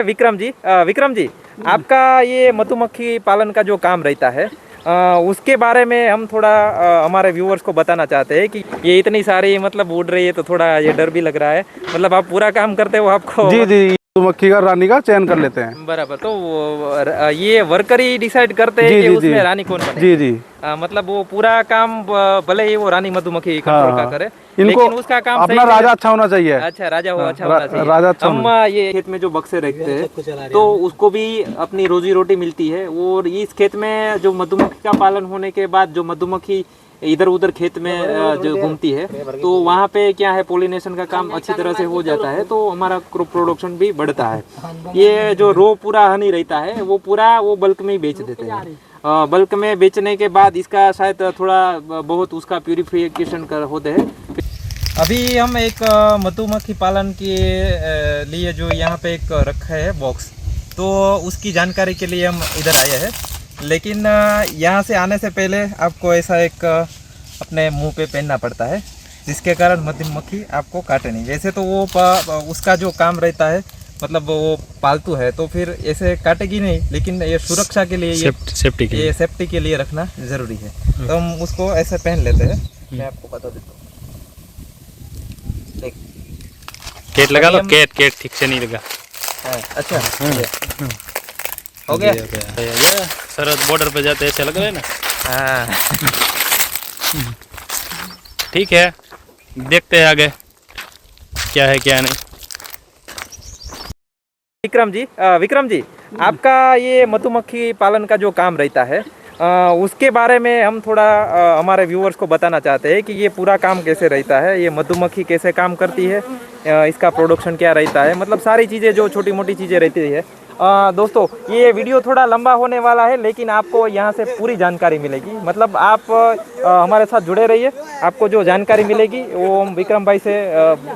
विक्रम जी, आपका ये मधुमक्खी पालन का जो काम रहता है उसके बारे में हम थोड़ा हमारे व्यूअर्स को बताना चाहते हैं कि ये इतनी सारी मतलब उड़ रही है तो थोड़ा ये डर भी लग रहा है। मतलब आप पूरा काम करते हो आपको? जी जी, मधुमक्खी का रानी का चयन कर लेते हैं। बराबर। तो ये वर्कर ही डिसाइड करते हैं जी कि जी उसमें जी रानी कौन बने? जी जी। मतलब वो पूरा काम भले ही वो रानी मधुमक्खी कंट्रोल का करे, इनको लेकिन उसका काम अपना सही राजा अच्छा होना चाहिए। अच्छा राजा हो, अच्छा होना चाहिए। राजा अच्छा हम ये खेत में जो बक्से रखते हैं तो उसको भी अपनी रोजी रोटी मिलती है, और इस खेत में जो मधुमक्खी का पालन होने के बाद जो मधुमक्खी इधर उधर खेत में जो घूमती है तो वहाँ पे क्या है, पोलिनेशन का काम अच्छी तरह से हो जाता है, तो हमारा क्रॉप प्रोडक्शन भी बढ़ता है। ये जो रो पूरा हनी रहता है वो पूरा वो बल्क में ही बेच देते हैं। बल्क में बेचने के बाद इसका शायद थोड़ा बहुत उसका प्यूरिफिकेशन कर होते हैं। अभी हम एक मधुमक्खी पालन के लिए जो यहाँ पे एक रखा है बॉक्स, तो उसकी जानकारी के लिए हम इधर आए हैं। लेकिन यहाँ से आने से पहले आपको ऐसा एक अपने मुंह पे पहनना पड़ता है, जिसके कारण मधुमक्खी आपको काटे नहीं। वैसे तो वो उसका जो काम रहता है, मतलब वो पालतू है तो फिर ऐसे काटेगी नहीं, लेकिन ये सुरक्षा के लिए ये सेफ्टी के लिए रखना ज़रूरी है। तो हम उसको ऐसे पहन लेते हैं। मैं आपको बता देता हूँ, केट लगा लो। केट ठीक से नहीं लगा। अच्छा हो गया। ये सरहद बॉर्डर पे जाते ऐसे लग रहे हैं ना। हाँ ठीक है, देखते हैं आगे क्या है क्या नहीं। विक्रम जी, आपका ये मधुमक्खी पालन का जो काम रहता है उसके बारे में हम थोड़ा हमारे व्यूअर्स को बताना चाहते हैं कि ये पूरा काम कैसे रहता है, ये मधुमक्खी कैसे काम करती है, इसका प्रोडक्शन क्या रहता है, मतलब सारी चीज़ें जो छोटी मोटी चीज़ें रहती है। दोस्तों ये वीडियो थोड़ा लंबा होने वाला है, लेकिन आपको यहाँ से पूरी जानकारी मिलेगी। मतलब आप हमारे साथ जुड़े रहिए, आपको जो जानकारी मिलेगी वो हम विक्रम भाई से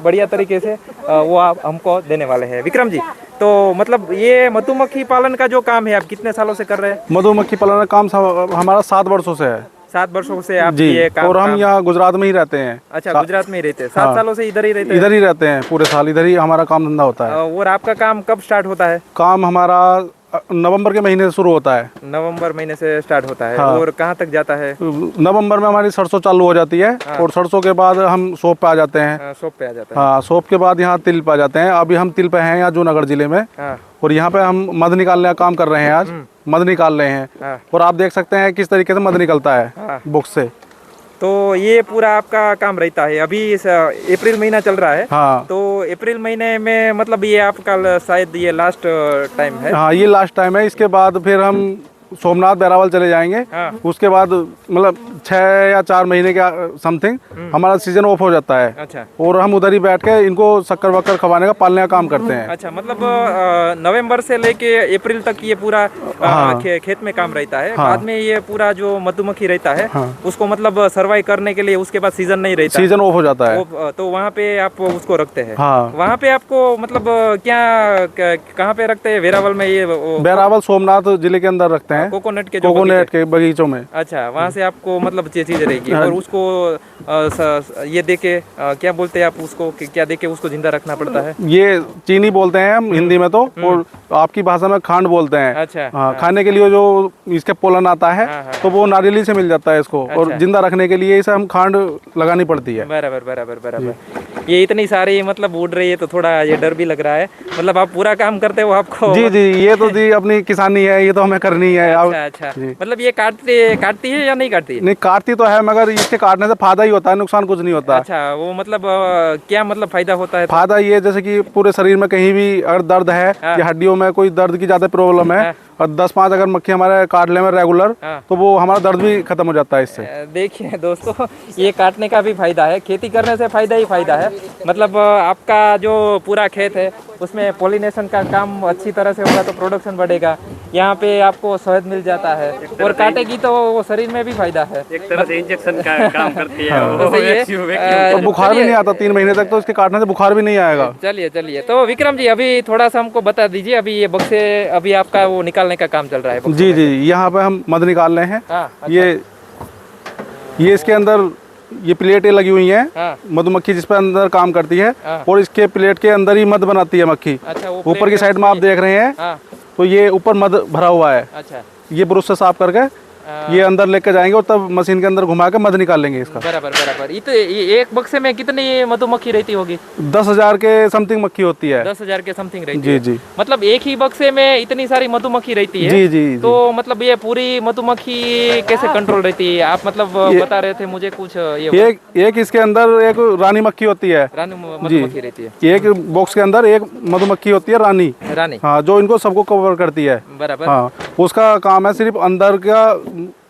बढ़िया तरीके से वो आप हमको देने वाले हैं। विक्रम जी, तो मतलब ये मधुमक्खी पालन का जो काम है आप कितने सालों से कर रहे हैं? मधुमक्खी पालन का काम हमारा 7 वर्षों से है। 7 वर्षों से आप जी, ये काम? और हम यहाँ गुजरात में ही रहते हैं। अच्छा, गुजरात में ही रहते हैं? 7 सालों से इधर ही रहते हैं? इधर ही रहते हैं, पूरे साल इधर ही हमारा काम धंधा होता है। और आपका काम कब स्टार्ट होता है? काम हमारा नवंबर के महीने से शुरू होता है। नवंबर महीने से स्टार्ट होता है। हाँ। और कहाँ तक जाता है? नवंबर में हमारी सरसों चालू हो जाती है। हाँ। और सरसों के बाद हम सोप पे आ जाते हैं। सोप पे आ जाते हैं। हाँ, सोप के बाद यहाँ तिल पे आ जाते हैं। अभी हम तिल पे हैं यहाँ जूनागढ़ जिले में। हाँ। और यहाँ पे हम मध निकालने का काम कर रहे हैं। आज मध निकाल रहे हैं। हाँ। और आप देख सकते हैं किस तरीके से मध निकलता है। हाँ। बुक से। तो ये पूरा आपका काम रहता है। अभी अप्रैल महीना चल रहा है। हाँ। तो अप्रैल महीने में मतलब ये आपका शायद ये लास्ट टाइम है? हाँ, ये लास्ट टाइम है। इसके बाद फिर हम सोमनाथ बैरावल चले जाएंगे। हाँ। उसके बाद मतलब 6 या 4 महीने के समथिंग हमारा सीजन ऑफ हो जाता है। अच्छा। और हम उधर ही बैठ के इनको शक्कर वक्कर खवाने का, पालने का काम करते हैं। अच्छा, मतलब नवंबर से लेके अप्रैल तक ये पूरा खेत में काम रहता है। हाँ। बाद में ये पूरा जो मधुमक्खी रहता है उसको मतलब सर्वाइव करने के लिए उसके बाद सीजन नहीं रहता, सीजन ऑफ हो जाता है। तो वहाँ पे आप उसको रखते हैं। हाँ। वहाँ पे आपको मतलब क्या कहाँ पे रखते हैं? वेरावल में? ये वेरावल सोमनाथ जिले के अंदर रखते हैं। कोकोनट के बगीचों में। अच्छा, वहाँ से आपको मतलब चीजें रहेगी। और उसको ये देके क्या बोलते हैं आप उसको, क्या देके उसको जिंदा रखना पड़ता है? ये चीनी बोलते हैं हम हिंदी में, तो और आपकी भाषा में खांड बोलते हैं। अच्छा। हाँ, खाने के लिए जो इसके पोलन आता है तो वो नारियली से मिल जाता है इसको। अच्छा। और जिंदा रखने के लिए इसे हम खांड लगानी पड़ती है। बराबर बराबर बराबर। ये इतनी सारी मतलब उड़ रही है तो थोड़ा ये डर भी लग रहा है। मतलब आप पूरा काम करते हो आपको? जी जी, ये तो जी अपनी किसानी है, ये तो हमें करनी है। अच्छा अच्छा। मतलब ये काटती है या नहीं काटती? नहीं, काटती तो है, मगर इसके काटने से फायदा ही होता है, नुकसान कुछ नहीं होता। अच्छा, वो मतलब क्या मतलब फायदा होता है? फायदा ये जैसे कि पूरे शरीर में कहीं भी अगर दर्द है या हड्डियों में कोई दर्द की ज्यादा प्रॉब्लम है और 10-5 अगर मक्खी हमारे काट ले में रेगुलर, तो वो हमारा दर्द भी खत्म हो जाता है इससे। देखिए दोस्तों, ये काटने का भी फायदा है, खेती करने से फायदा ही फायदा है। मतलब आपका जो पूरा खेत है उसमें पॉलिनेशन का काम अच्छी तरह से होगा तो प्रोडक्शन बढ़ेगा। यहाँ पे आपको शहद मिल जाता है, और काटेगी तो वो शरीर में भी फायदा है। एक तरह से इंजेक्शन का काम करती है। तो बुखार भी नहीं आता 3 महीने तक, तो इसके काटने से बुखार भी नहीं आएगा। चलिए तो विक्रम जी, अभी थोड़ा सा हमको बता दीजिए, अभी ये बक्से अभी आपका वो निकालने का काम चल रहा है? जी जी, यहाँ पे हम मध निकाल रहे हैं। ये इसके अंदर ये प्लेटें लगी हुई हैं हाँ। मधुमक्खी जिस पर अंदर काम करती है, हाँ। और इसके प्लेट के अंदर ही मध बनाती है मक्खी। अच्छा, वो ऊपर की साइड में आप देख रहे हैं, हाँ। तो ये ऊपर मध भरा हुआ है। अच्छा, ये ब्रश से साफ करके ये अंदर लेके जाएंगे और तब मशीन के अंदर घुमा के मध निकाल लेंगे इसका। बराबर बराबर। ये एक बक्से में कितनी मधुमक्खी रहती होगी? 10,000 के समथिंग मक्खी होती है। 10,000 के समथिंग रहती जी है। जी मतलब एक ही बक्से में इतनी सारी मधुमक्खी रहती है? जी जी तो मतलब ये पूरी मधुमक्खी कैसे कंट्रोल रहती है? आप मतलब बता रहे थे मुझे कुछ ये एक इसके अंदर एक रानी मक्खी होती है, रानी मधुमक्खी रहती है। एक बॉक्स के अंदर एक मधुमक्खी होती है रानी। हाँ, जो इनको सबको कवर करती है। बराबर। हाँ, उसका काम है सिर्फ अंदर का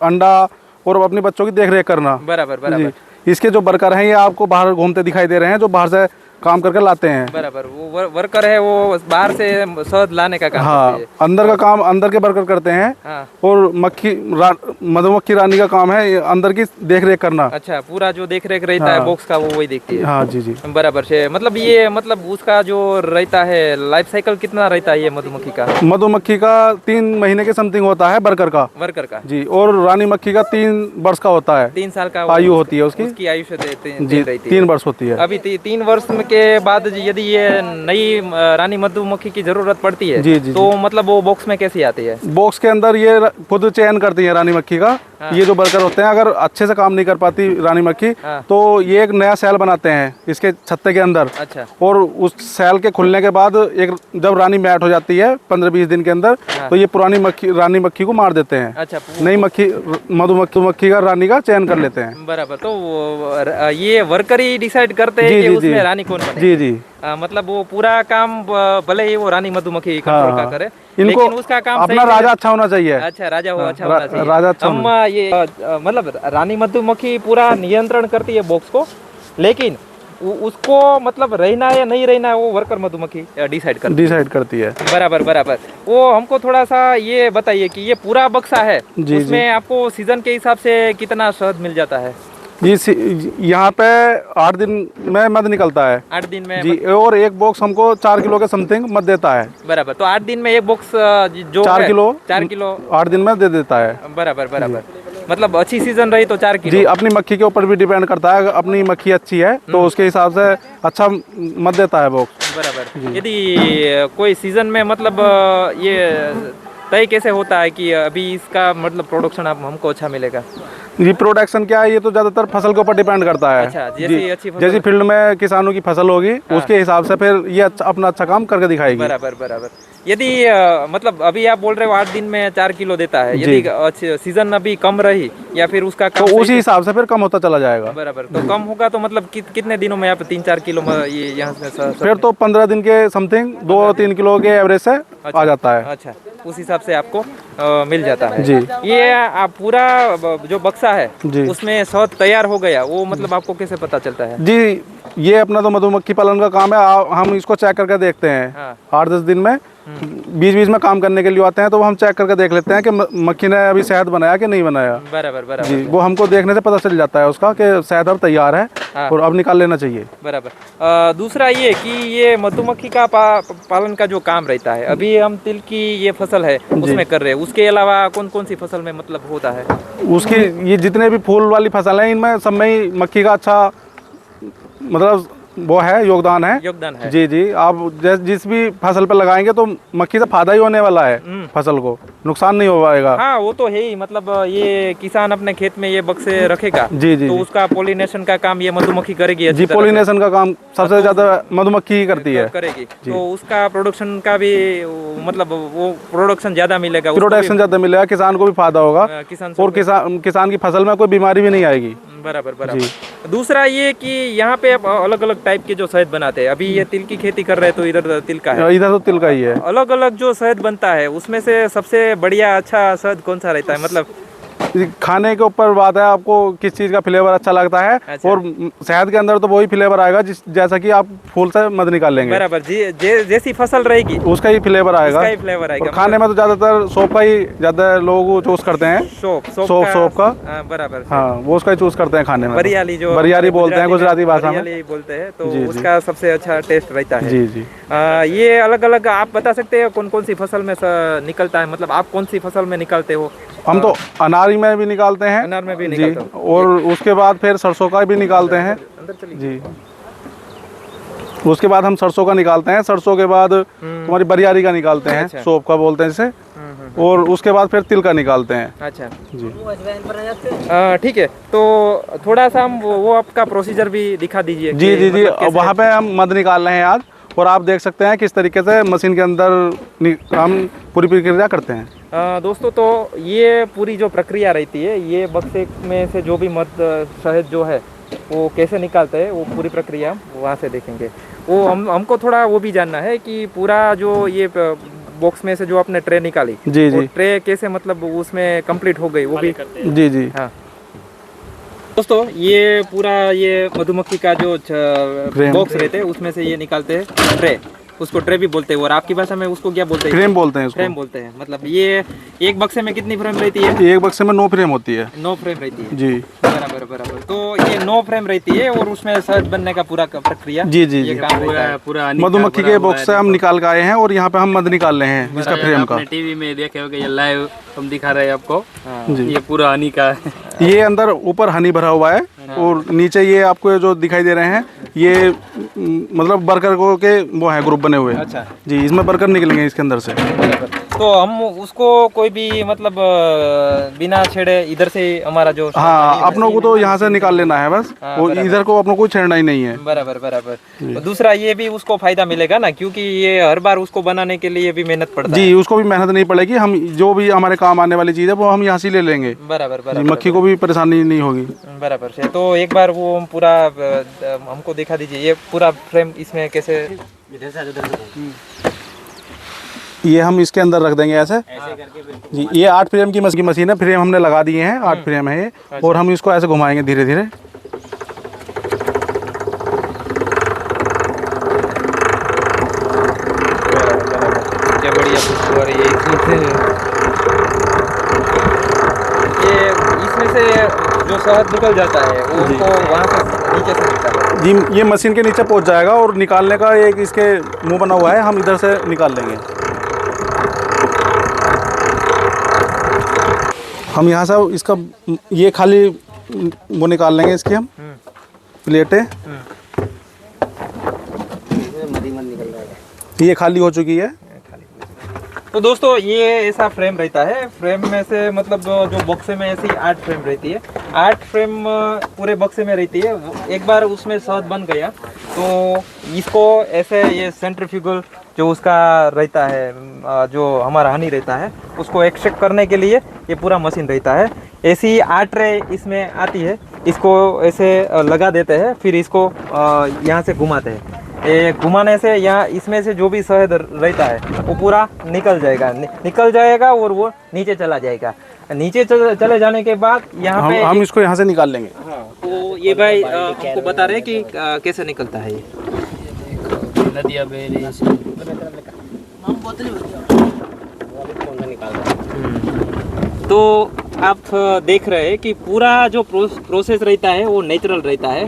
अंडा और अपने बच्चों की देखरेख करना। बराबर बराबर। इसके जो वर्कर हैं ये आपको बाहर घूमते दिखाई दे रहे हैं, जो बाहर से काम करके लाते हैं। बराबर, वो वर्कर है, वो बाहर से शहद लाने का काम हाँ, करते हैं। अंदर का काम अंदर के वर्कर करते हैं। हाँ। और मधुमक्खी रानी का काम है अंदर की देखरेख करना। अच्छा, पूरा जो देख रेख रहता है बॉक्स का वो वही देखती है। हाँ जी जी। बराबर से। मतलब ये मतलब उसका जो रहता है लाइफ साइकिल कितना रहता है ये मधुमक्खी का? मधुमक्खी का 3 महीने के समथिंग होता है वर्कर का जी, और रानी मक्खी का 3 वर्ष का होता है। 3 साल का आयु होती है उसकी आयु जी, 3 वर्ष होती है। अभी 3 वर्ष के बाद यदि ये नई रानी मधुमक्खी की जरूरत पड़ती है जी, जी, तो मतलब वो बॉक्स में कैसी आती है? बॉक्स के अंदर ये खुद चयन करती है रानी मक्खी का। हाँ। ये जो वर्कर होते हैं अगर अच्छे से काम नहीं कर पाती रानी मक्खी, हाँ। तो ये एक नया सेल बनाते हैं इसके छत्ते के अंदर। अच्छा। और उस सेल के खुलने के बाद एक जब रानी मैट हो जाती है 15-20 दिन के अंदर, हाँ। तो ये पुरानी रानी मक्खी को मार देते हैं। अच्छा, नई मक्खी मधुमक्खी का रानी का चयन कर लेते हैं। बराबर। तो ये वर्कर ही डिसाइड करते हैं कि उसमें रानी कौन बने? जी जी। मतलब वो पूरा काम भले ही वो रानी मधुमक्खी कंट्रोल का करे, इनको लेकिन उसका काम अपना राजा अच्छा होना चाहिए। अच्छा, राजा वो अच्छा होना चाहिए। राजा अच्छा हम ये मतलब रानी मधुमक्खी पूरा नियंत्रण करती है बॉक्स को, लेकिन उसको मतलब रहना या नहीं रहना वो वर्कर मधुमक्खी डिसाइड करती है। बराबर बराबर। वो हमको थोड़ा सा ये बताइए कि ये पूरा बक्सा है, उसमें आपको सीजन के हिसाब से कितना शहद मिल जाता है? जी, यहाँ पे 8 दिन में मध निकलता है। 8 दिन में जी, और एक बॉक्स हमको 4 किलो के समथिंग मध देता है। बराबर। तो 8 दिन में एक बॉक्स जो 4 किलो 8 दिन में दे देता है। बराबर बराबर। मतलब अच्छी सीजन रही तो 4 किलो। जी, अपनी मक्खी के ऊपर भी डिपेंड करता है। अपनी मक्खी अच्छी है तो उसके हिसाब से अच्छा मध देता है बॉक्स। बराबर। यदि कोई सीजन में मतलब ये तय कैसे होता है कि अभी इसका मतलब प्रोडक्शन हमको अच्छा मिलेगा? जी, प्रोडक्शन क्या है, ये तो ज्यादातर फसल के ऊपर डिपेंड करता है। अच्छा, जैसी फील्ड में किसानों की फसल होगी, उसके हिसाब से फिर ये अपना अच्छा काम करके दिखाएगी। बराबर बराबर। यदि मतलब अभी आप बोल रहे हो 8 दिन में 4 किलो देता है, यदि सीजन अभी कम रही या फिर उसका तो उसी हिसाब से फिर कम होता चला जाएगा। बराबर। तो कम होगा तो मतलब कितने दिनों में आप 3-4 किलो ये यहाँ से फिर तो 15 दिन के समथिंग 2-3 किलो के एवरेज से आ जाता है। अच्छा, उस हिसाब से आपको मिल जाता है जी। ये आप पूरा जो बक्सा है उसमें शहद तैयार हो गया, वो मतलब आपको कैसे पता चलता है? जी, ये अपना तो मधुमक्खी पालन का काम है। हम इसको चेक करके देखते हैं। 8-10 दिन में बीच में काम करने के लिए आते हैं, तो वो हम चेक करके देख लेते हैं कि मक्खी ने अभी शहद बनाया कि नहीं बनाया। बराबर बराबर जी, वो हमको देखने से पता चल जाता है उसका कि शहद अब तैयार है और अब निकाल लेना चाहिए। बराबर। दूसरा ये कि ये मधुमक्खी का पालन का जो काम रहता है, अभी हम तिल की ये फसल है उसमें कर रहे हैं, उसके अलावा कौन कौन सी फसल में मतलब होता है? उसकी ये जितने भी फूल वाली फसल है, इनमें सब में ही मक्खी का अच्छा मतलब वो है, योगदान है। जी जी। आप जिस भी फसल पे लगाएंगे तो मक्खी से फायदा ही होने वाला है, फसल को नुकसान नहीं हो पाएगा। हाँ, वो तो है ही। मतलब ये किसान अपने खेत में ये बक्से रखेगा जी जी, तो उसका पॉलिनेशन का काम ये मधुमक्खी करेगी। जी, पॉलिनेशन का काम सबसे ज्यादा मधुमक्खी ही करती है, करेगी। तो उसका प्रोडक्शन का भी मतलब वो प्रोडक्शन ज्यादा मिलेगा, किसान को भी फायदा होगा और किसान की फसल में कोई बीमारी भी नहीं आएगी। बराबर बराबर। दूसरा ये कि यहाँ पे अलग अलग टाइप के जो शहद बनाते हैं, अभी ये तिल की खेती कर रहे हैं तो इधर तिल का है, इधर तो तिल का ही है। अलग अलग जो शहद बनता है उसमें से सबसे बढ़िया अच्छा शहद कौन सा रहता है? मतलब खाने के ऊपर बात है, आपको किस चीज का फ्लेवर अच्छा लगता है। अच्छा। और शहद के अंदर तो वही फ्लेवर आएगा जैसा कि आप फूल से मध निकाल लेंगे। बराबर। जैसी फसल रहेगी उसका ही फ्लेवर आएगा। और खाने में तो ज्यादातर सौंफ का ही ज्यादा लोग चूज करते हैं। सौंफ का। बराबर। हाँ, वो उसका ही चूज करते हैं खाने में। बरियाली बोलते हैं गुजराती भाषा में, बोलते हैं, तो उसका सबसे अच्छा टेस्ट रहता है। जी जी। ये अलग अलग आप बता सकते हैं कौन कौन सी फसल में निकलता है? मतलब आप कौन सी फसल में निकालते हो? हम तो अनारी में भी निकालते हैं, अनार में भी जी, निकालते हो। और उसके बाद फिर सरसों का भी निकालते हैं जी। उसके बाद हम सरसों का निकालते हैं, सरसों के बाद तुम्हारी बरियारी का निकालते हैं, अच्छा। सोप का बोलते हैं इसे, और उसके बाद फिर तिल का निकालते हैं अच्छा जी। ठीक है, तो थोड़ा सा हम वो आपका प्रोसीजर भी दिखा दीजिए जी कि जी जी, मतलब कैसे- वहाँ पे हम मध निकाल रहे हैं आज, और आप देख सकते हैं किस तरीके से मशीन के अंदर हम पूरी प्रक्रिया करते हैं। दोस्तों, तो ये पूरी जो प्रक्रिया रहती है, ये बक्से में से जो भी मध शहद जो है वो कैसे निकालते हैं, वो पूरी प्रक्रिया वहाँ से देखेंगे। वो हमको थोड़ा वो भी जानना है कि पूरा जो ये बॉक्स में से जो आपने ट्रे निकाली, जी वो जी ट्रे कैसे मतलब उसमें कंप्लीट हो गई, वो भी जी जी। हाँ दोस्तों, ये पूरा ये मधुमक्खी का जो बॉक्स रहते हैं उसमें से ये निकालते हैं ट्रे, उसको ट्रे भी बोलते हैं, और आपकी भाषा में उसको क्या बोलते हैं? फ्रेम बोलते हैं फ्रेम उसको। बोलते हैं। मतलब ये एक बक्से में कितनी फ्रेम रहती है? एक बक्से में 9 फ्रेम होती है 9 फ्रेम रहती है। जी। बराबर बराबर। तो ये 9 फ्रेम रहती है, और उसमें शहद बनने का पूरा प्रक्रिया जी जी ये जी। काम रहता है। पूरा मधुमक्खी के बॉक्स से हम निकाल के आए हैं, और यहाँ पे हम मध निकाल रहे हैं इसका फ्रेम का। टीवी में देखे होगे, ये लाइव हम दिखा रहे हैं आपको। जी। ये पूरा हनी का है। ये अंदर ऊपर हनी भरा हुआ है, और नीचे ये आपको जो दिखाई दे रहे हैं ये मतलब बर्गर को के वो है ग्रुप बने हुए। अच्छा जी, इसमें बर्गर निकलेंगे इसके अंदर से। तो हम उसको कोई भी मतलब बिना छेड़े इधर से हमारा जो हाँ, अपनों को तो यहाँ से निकाल लेना है बस, वो इधर को अपनों को छेड़ना ही नहीं है। बराबर बराबर। तो दूसरा ये भी उसको फायदा मिलेगा ना, क्योंकि ये हर बार उसको बनाने के लिए भी मेहनत पड़ता है। जी, उसको भी मेहनत नहीं पड़ेगी, हम जो भी हमारे काम आने वाली चीज़ है वो हम यहाँ से ले लेंगे। बराबर जी, बराबर मक्खी को भी परेशानी नहीं होगी। बराबर से। तो एक बार वो हम पूरा हमको दिखा दीजिए, ये पूरा फ्रेम इसमें कैसे। ये हम इसके अंदर रख देंगे ऐसे जी। ये 8 फ्रेम की मशीन है, फ्रेम हमने लगा दिए हैं, 8 फ्रेम है ये, और हम इसको ऐसे घुमाएंगे धीरे धीरे। क्या बढ़िया खुशबू आ रही है ये इसमें से जो शहद निकल जाता है वो उनको वहाँ से नीचे से निकलता है। जी, ये मशीन के नीचे पहुंच जाएगा, और निकालने का एक इसके मुंह बना हुआ है, हम इधर से निकाल लेंगे। हम यहाँ से इसका ये खाली वो निकाल लेंगे, इसकी हम प्लेटें ये खाली हो चुकी है। तो दोस्तों, ये ऐसा फ्रेम रहता है। फ्रेम में से मतलब जो बक्से में ऐसी 8 फ्रेम रहती है, 8 फ्रेम पूरे बक्से में रहती है। एक बार उसमें शहद बन गया तो इसको ऐसे ये सेंट्रीफ्यूगल जो उसका रहता है, जो हमारा हनी रहता है, उसको एक्सट्रैक्ट करने के लिए ये पूरा मशीन रहता है। ऐसी 8 ट्रे इसमें आती है, इसको ऐसे लगा देते हैं, फिर इसको यहाँ से घुमाते हैं। ये घुमाने से यहाँ इसमें से जो भी शहद रहता है वो पूरा निकल जाएगा और वो नीचे चला जाएगा। नीचे चले जाने के बाद यहाँ पे हम इसको यहाँ से निकाल लेंगे। हाँ, तो ये भाई हमको बता रहे हैं कि कैसे निकलता है ये। नदिया बेरी तो आप देख रहे हैं कि पूरा जो प्रोसेस रहता है वो नेचुरल रहता है।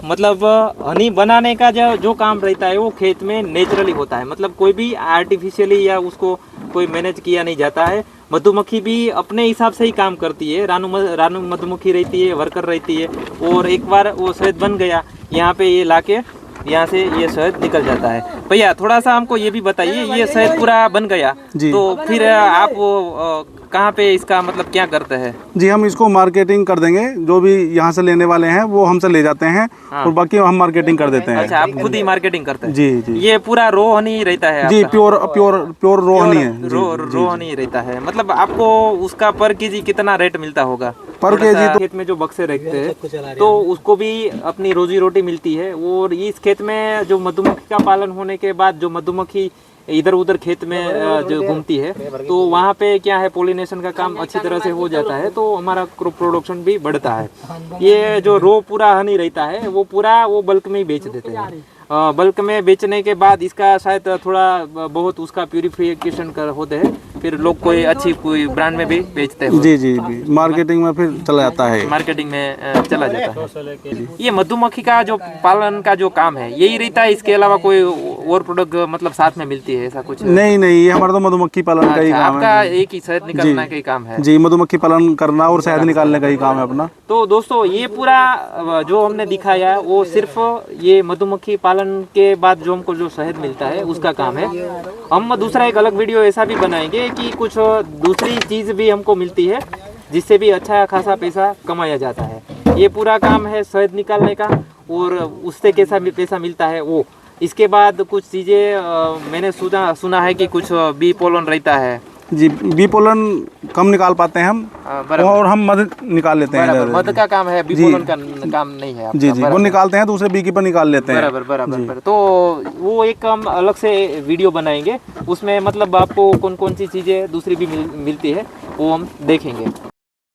मतलब हनी बनाने का जो काम रहता है वो खेत में नेचुरली होता है। मतलब कोई भी आर्टिफिशियली या उसको कोई मैनेज किया नहीं जाता है। मधुमक्खी भी अपने हिसाब से ही काम करती है। रानू मधुमक्खी रहती है, वर्कर रहती है, और एक बार वो शहद बन गया, यहाँ पे ये लाके यहाँ से ये शहद निकल जाता है। भैया थोड़ा सा हमको ये भी बताइए, ये शहद पूरा बन गया तो फिर आप वो कहाँ पे इसका मतलब क्या करते हैं? जी, हम इसको मार्केटिंग कर देंगे। जो भी यहाँ से लेने वाले हैं वो हमसे ले जाते हैं, और बाकी हम मार्केटिंग कर देते हैं। अच्छा, आप खुद ही मार्केटिंग करते हैं? जी जी। ये पूरा रो हनी रहता है जी, आपका? प्योर रो हनी है। रो हनी रहता है। मतलब आपको उसका पर केजी कितना रेट मिलता होगा? पर केजी तो खेत में जो बक्से रखते हैं तो उसको भी अपनी रोजी रोटी मिलती है। और इस खेत में जो मधुमक्खी का पालन होने के बाद जो मधुमक्खी इधर उधर खेत में जो घूमती है, तो वहाँ पे क्या है, पोलिनेशन का काम अच्छी तरह से हो जाता है, तो हमारा क्रॉप प्रोडक्शन भी बढ़ता है। ये जो रो पूरा हनी रहता है वो पूरा वो बल्क में ही बेच देते हैं। बल्क में बेचने के बाद इसका शायद थोड़ा बहुत उसका प्यूरिफिकेशन कर होते हैं, फिर लोग कोई अच्छी कोई ब्रांड में भी बेचते हैं। जी जी जी, मार्केटिंग में फिर चला जाता है। मार्केटिंग में चला जाता है। ये मधुमक्खी का जो पालन का जो काम है यही रहता है, इसके अलावा कोई और प्रोडक्ट मतलब साथ में मिलती है, ऐसा कुछ? नहीं नहीं, ये हमारा तो मधुमक्खी पालन का ही काम आपका है एक ही शहद निकालना का ही काम है जी, मधुमक्खी पालन करना और शहद निकालने का ही काम है अपना। तो दोस्तों ये पूरा जो हमने दिखाया वो सिर्फ ये मधुमक्खी पालन के बाद जो हमको जो शहद मिलता है उसका काम है। हम दूसरा एक अलग वीडियो ऐसा भी बनाएंगे कि कुछ दूसरी चीज़ भी हमको मिलती है जिससे भी अच्छा खासा पैसा कमाया जाता है। ये पूरा काम है शहद निकालने का और उससे कैसा पैसा मिलता है वो। इसके बाद कुछ चीज़ें मैंने सुना है कि कुछ बी पोलन रहता है जी, बी पोलन कम निकाल पाते हैं हम और हम मध निकाल लेते हैं। मध का काम है, बी पोलन का काम नहीं है आपका। जी जी, वो निकालते हैं, दूसरे बी कीपर निकाल लेते हैं। बराबर बराबर। तो वो एक हम अलग से वीडियो बनाएंगे, उसमें मतलब आपको कौन कौन सी चीज़ें दूसरी भी मिलती है वो हम देखेंगे।